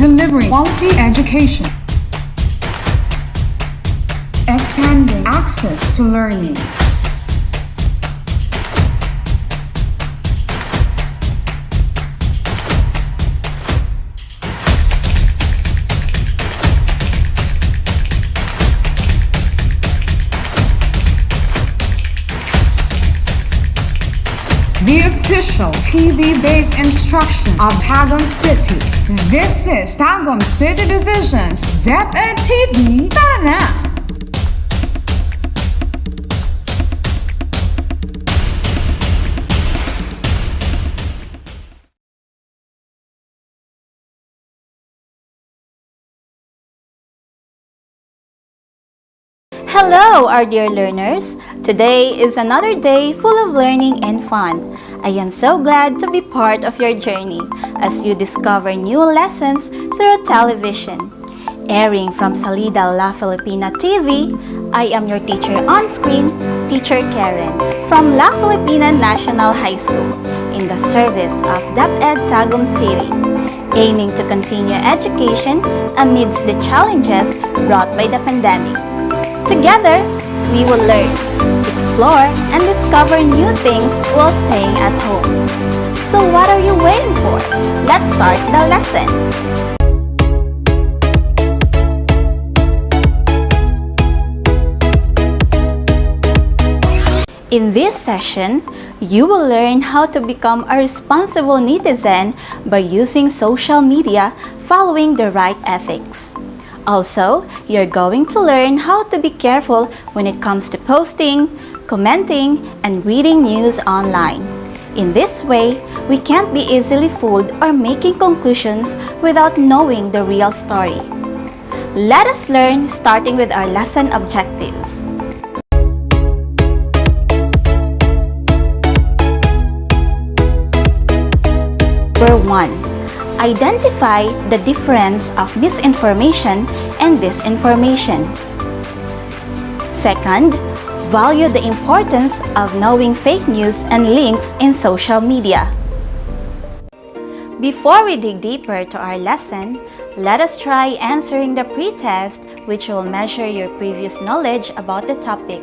delivering quality education, expanding access to learning. The official TV-based instruction of Tagum City. This is Tagum City Division's DepEd TV. Tara na! Hello, our dear learners! Today is another day full of learning and fun. I am so glad to be part of your journey as you discover new lessons through television. Airing from Salida La Filipina TV, I am your teacher on screen, Teacher Karen, from La Filipina National High School, in the service of DepEd Tagum City, aiming to continue education amidst the challenges brought by the pandemic. Together, we will learn, explore, and discover new things while staying at home. So what are you waiting for? Let's start the lesson. In this session, you will learn how to become a responsible netizen by using social media following the right ethics. Also, you're going to learn how to be careful when it comes to posting, commenting, and reading news online. In this way, we can't be easily fooled or making conclusions without knowing the real story. Let us learn starting with our lesson objectives. Number 1. Identify the difference of misinformation and disinformation. Second, value the importance of knowing fake news and links in social media. Before we dig deeper to our lesson, let us try answering the pre-test, which will measure your previous knowledge about the topic.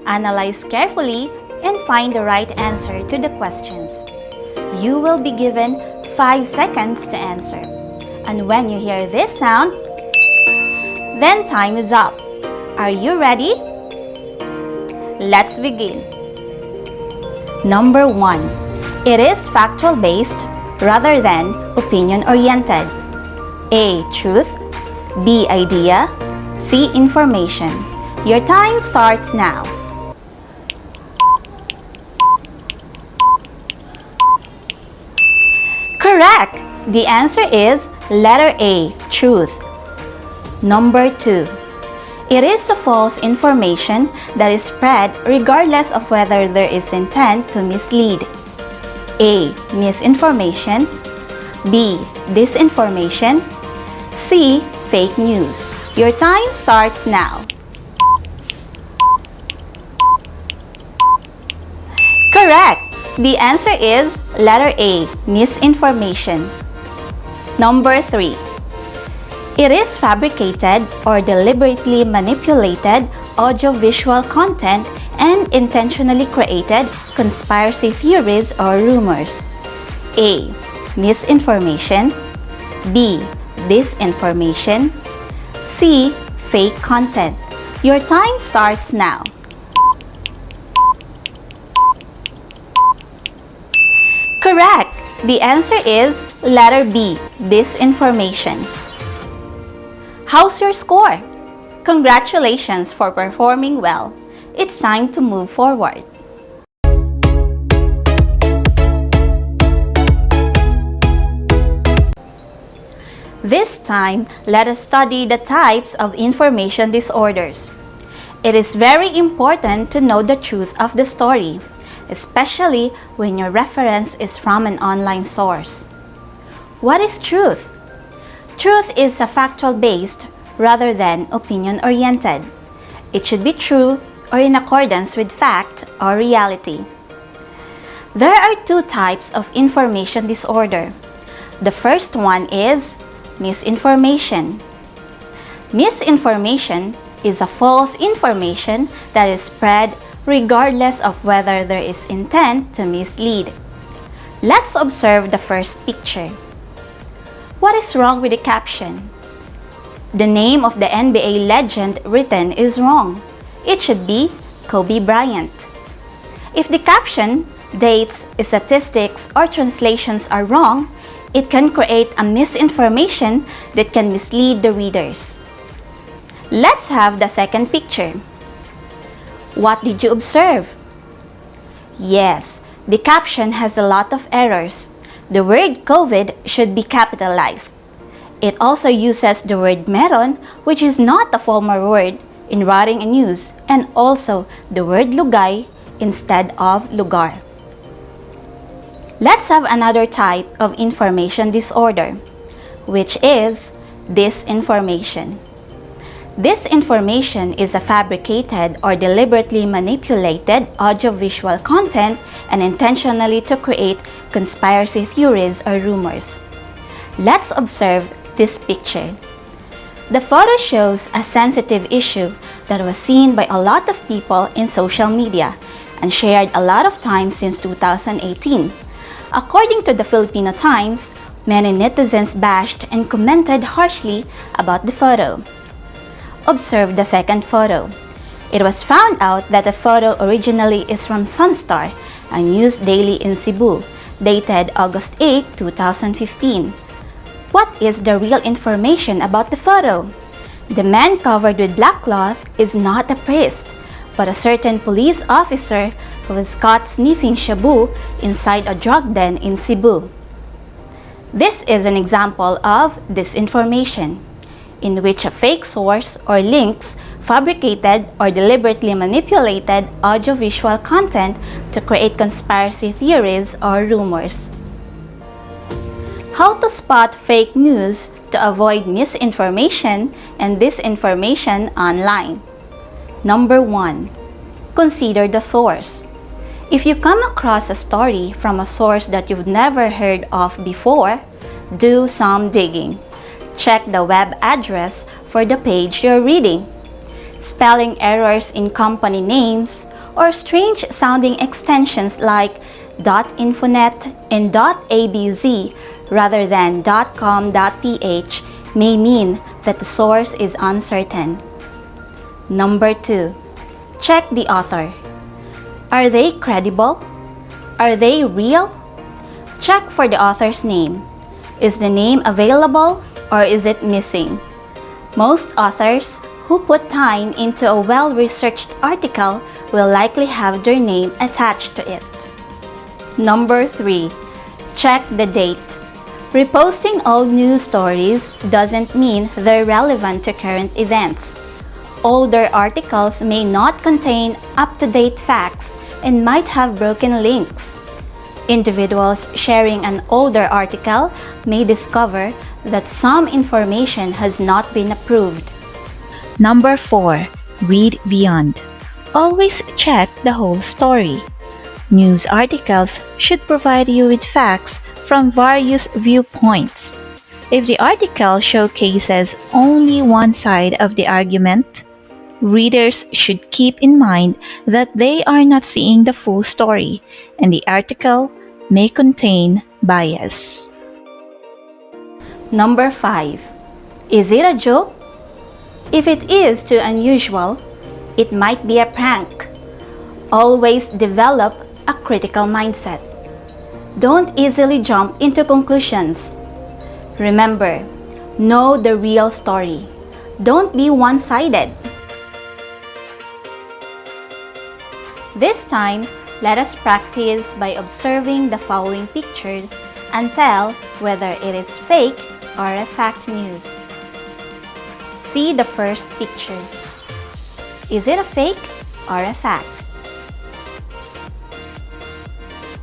Analyze carefully and find the right answer to the questions. You will be given 5 seconds to answer. And when you hear this sound, then time is up. Are you ready? Let's begin. Number 1. It is factual-based rather than opinion-oriented. A. Truth. B. Idea. C. Information. Your time starts now. Correct! The answer is letter A, truth. Number 2. It is a false information that is spread regardless of whether there is intent to mislead. A. Misinformation. B. Disinformation. C. Fake news. Your time starts now. Correct! The answer is letter A, misinformation. Number 3. It is fabricated or deliberately manipulated audiovisual content and intentionally created conspiracy theories or rumors. A. Misinformation. B. Disinformation. C. Fake content. Your time starts now. Correct! The answer is letter B, disinformation. How's your score? Congratulations for performing well. It's time to move forward. This time, let us study the types of information disorders. It is very important to know the truth of the story, especially when your reference is from an online source. What is truth? Truth is a factual-based rather than opinion-oriented. It should be true or in accordance with fact or reality. There are 2 types of information disorder. The first one is Misinformation. Misinformation is a false information that is spread regardless of whether there is intent to mislead. Let's observe the first picture. What is wrong with the caption? The name of the NBA legend written is wrong. It should be Kobe Bryant. If the caption, dates, statistics, or translations are wrong, it can create a misinformation that can mislead the readers. Let's have the second picture. What did you observe? Yes, the caption has a lot of errors. The word COVID should be capitalized. It also uses the word meron, which is not a formal word in writing a news, and also the word lugay instead of lugar. Let's have another type of information disorder, which is disinformation. Disinformation is a fabricated or deliberately manipulated audiovisual content and intentionally to create conspiracy theories or rumors. Let's observe this picture. The photo shows a sensitive issue that was seen by a lot of people in social media and shared a lot of times since 2018. According to the Filipino Times, many netizens bashed and commented harshly about the photo. Observe the second photo. It was found out that the photo originally is from Sunstar, a news daily in Cebu, dated August 8, 2015. What is the real information about the photo? The man covered with black cloth is not a priest, but a certain police officer who was caught sniffing shabu inside a drug den in Cebu. This is an example of disinformation, in which a fake source or links fabricated or deliberately manipulated audiovisual content to create conspiracy theories or rumors. How to spot fake news to avoid misinformation and disinformation online. Number 1. Consider the source. If you come across a story from a source that you've never heard of before, do some digging. Check the web address for the page you're reading. Spelling errors in company names or strange sounding extensions like .infonet and .abz rather than .com.ph may mean that the source is uncertain. Number 2. Check the author. Are they credible? Are they real? Check for the author's name. Is the name available or is it missing? Most authors who put time into a well-researched article will likely have their name attached to it. Number 3. Check the date. Reposting old news stories doesn't mean they're relevant to current events. Older articles may not contain up-to-date facts and might have broken links. Individuals sharing an older article may discover that some information has not been approved. Number 4. Read beyond. Always check the whole story. News articles should provide you with facts from various viewpoints. If the article showcases only one side of the argument, readers should keep in mind that they are not seeing the full story and the article may contain bias. Number 5. Is it a joke? If it is too unusual, it might be a prank. Always develop a critical mindset. Don't easily jump into conclusions. Remember, know the real story. Don't be one-sided. This time, let us practice by observing the following pictures and tell whether it is fake or a fact news. See the first picture. Is it a fake or a fact?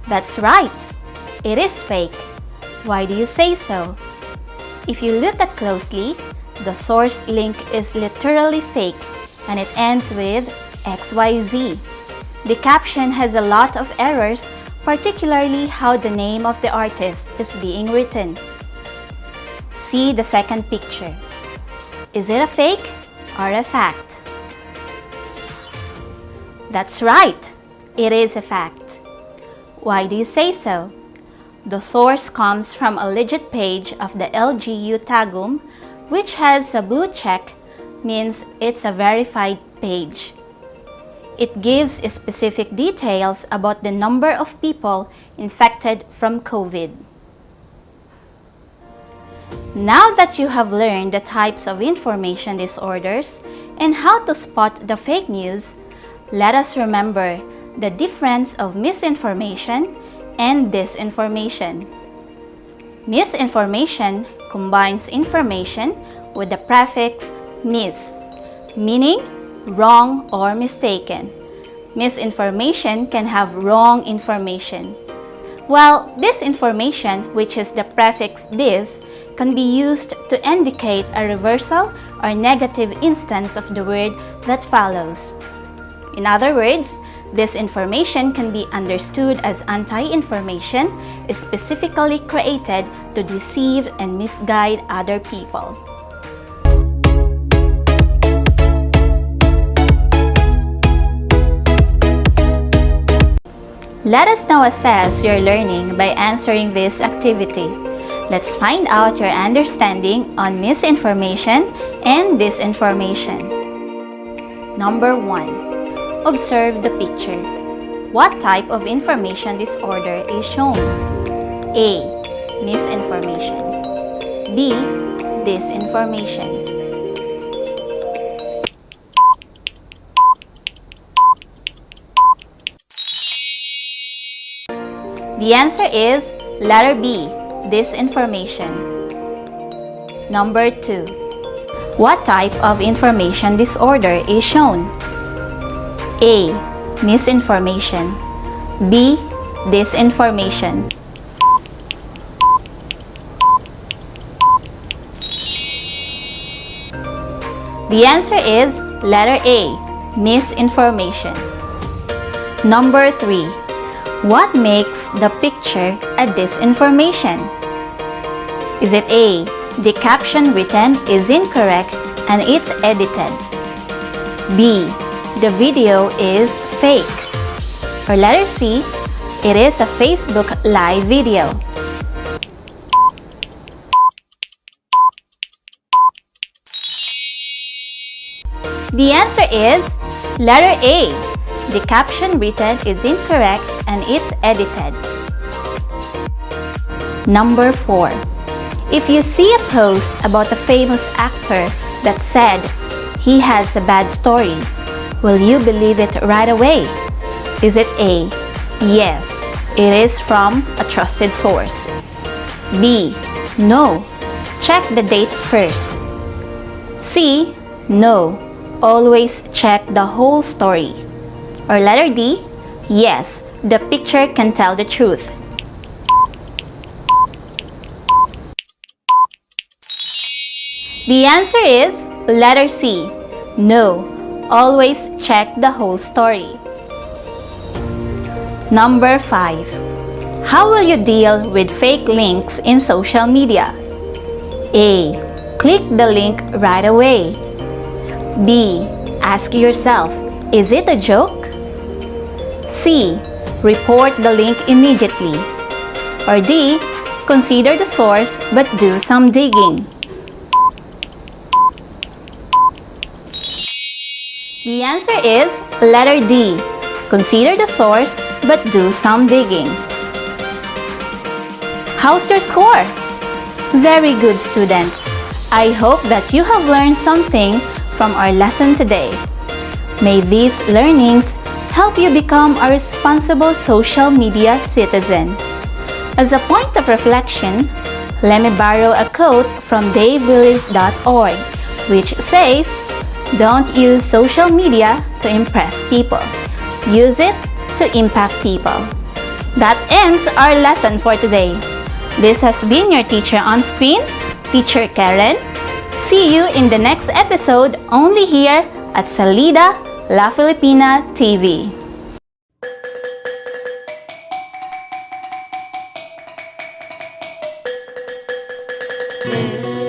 That's right, it is fake. Why do you say so? If you look at closely, the source link is literally fake and it ends with XYZ. The caption has a lot of errors, particularly how the name of the artist is being written. see the second picture. Is it a fake or a fact? That's right, it is a fact. Why do you say so? The source comes from a legit page of the LGU Tagum, which has a blue check, means it's a verified page. It gives specific details about the number of people infected from COVID. Now that you have learned the types of information disorders and how to spot the fake news, let us remember the difference of misinformation and disinformation. Misinformation combines information with the prefix mis, meaning wrong or mistaken. Misinformation can have wrong information, while disinformation, which is the prefix dis, can be used to indicate a reversal or negative instance of the word that follows. In other words, disinformation can be understood as anti-information specifically created to deceive and misguide other people. Let us now assess your learning by answering this activity. Let's find out your understanding on misinformation and disinformation. Number 1. Observe the picture. What type of information disorder is shown? A. Misinformation. B. Disinformation. The answer is letter B, disinformation. Number 2. What type of information disorder is shown? A. Misinformation. B. Disinformation. The answer is letter A, misinformation. Number 3. What makes the picture a disinformation? Is it A. The caption written is incorrect and it's edited? B. The video is fake? Or letter C. It is a Facebook live video? The answer is letter A. The caption written is incorrect and it's edited. Number 4. If you see a post about a famous actor that said he has a bad story, will you believe it right away? Is it A. Yes, it is from a trusted source? B. No, check the date first? C. No, always check the whole story? Or letter D, yes, the picture can tell the truth? The answer is letter C, no, always check the whole story. Number 5. How will you deal with fake links in social media? A. Click the link right away. B. Ask yourself, is it a joke? C. Report the link immediately. Or D. Consider the source but do some digging. The answer is letter D. Consider the source but do some digging. How's your score? Very good, students. I hope that you have learned something from our lesson today. May these learnings help you become a responsible social media citizen. As a point of reflection, let me borrow a quote from davewillis.org, which says, "Don't use social media to impress people. Use it to impact people." That ends our lesson for today. This has been your teacher on screen, Teacher Karen. See you in the next episode only here at Salida La Filipina TV. Little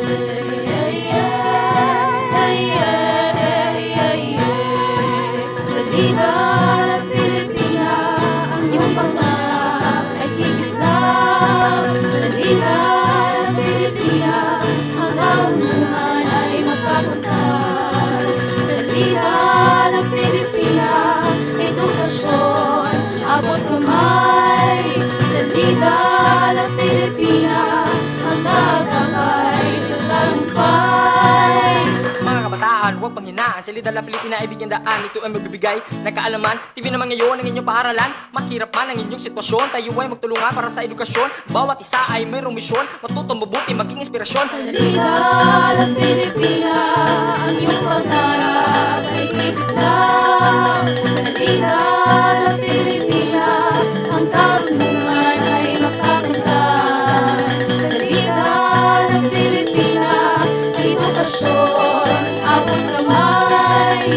pangarap ay kikislap. Salita ng Pilipina, ang karunungan ay magkakuntat. Salita ng Pilipina, edukasyon, abot kamay. Salita ng Pilipina, ang tagumpay sa tagumpay. Mga kabataan, huwag panghinaan. Salita la Pilipina ay bigyan daan. Ito ay magbibigay ng kaalaman. TV naman ngayon ang inyong paaralan. Mahirap man ang inyong sitwasyon, tayo ay magtulungan para sa edukasyon. Bawat isa ay mayroong misyon, matutong mabuti, maging inspirasyon. Salita ng Pilipina, ang iyong pangarap ay kikislap. Salita ng Pilipina, ang karunungan ay magkakuntat. Salita ng Pilipina, edukasyon, abot kamay.